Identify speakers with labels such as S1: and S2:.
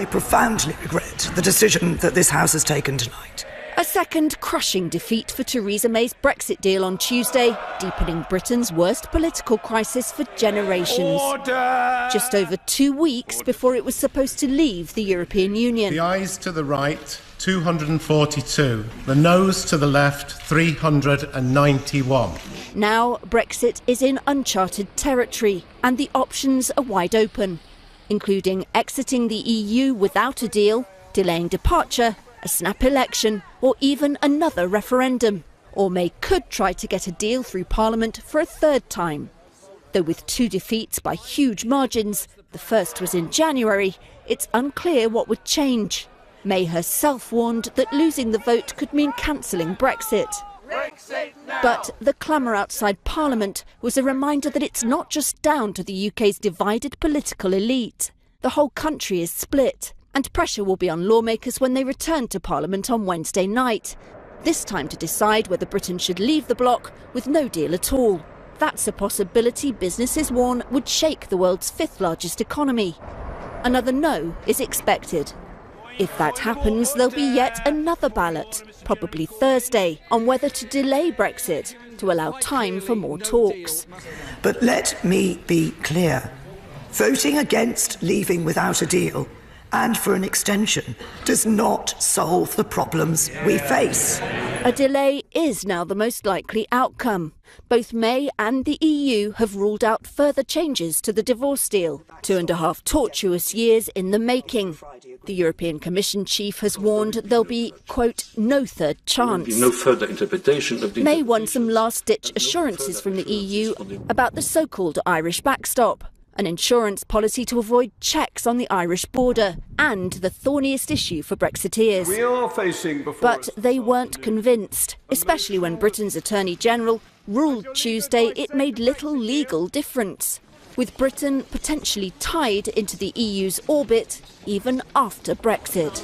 S1: I profoundly regret the decision that this House has taken tonight.
S2: A second crushing defeat for Theresa May's Brexit deal on Tuesday, deepening Britain's worst political crisis for generations.
S3: Order!
S2: Just over 2 weeks before it was supposed to leave the European Union.
S4: The ayes to the right, 242. The noes to the left, 391.
S2: Now Brexit is in uncharted territory and the options are wide open, including exiting the EU without a deal, delaying departure, a snap election or even another referendum. Or May could try to get a deal through Parliament for a third time. Though with 2 defeats by huge margins, the first was in January, it's unclear what would change. May herself warned that losing the vote could mean cancelling Brexit. But the clamour outside Parliament was a reminder that it's not just down to the UK's divided political elite. The whole country is split, and pressure will be on lawmakers when they return to Parliament on Wednesday night, this time to decide whether Britain should leave the bloc with no deal at all. That's a possibility businesses warn would shake the world's 5th largest economy. Another no is expected. If that happens, there'll be yet another ballot, probably Thursday, on whether to delay Brexit to allow time for more talks.
S1: But let me be clear. Voting against leaving without a deal and for an extension does not solve the problems we face.
S2: A delay is now the most likely outcome. Both May and the EU have ruled out further changes to the divorce deal. 2.5 tortuous years in the making. The European Commission chief has warned there'll be, quote, no third chance.
S5: There will be no further interpretation of the...
S2: May won some last-ditch assurances from the EU about the so-called Irish backstop, an insurance policy to avoid checks on the Irish border, and the thorniest issue for Brexiteers.
S3: We are facing before
S2: But they weren't convinced, especially when Britain's Attorney General ruled Tuesday it made little legal difference, with Britain potentially tied into the EU's orbit even after Brexit.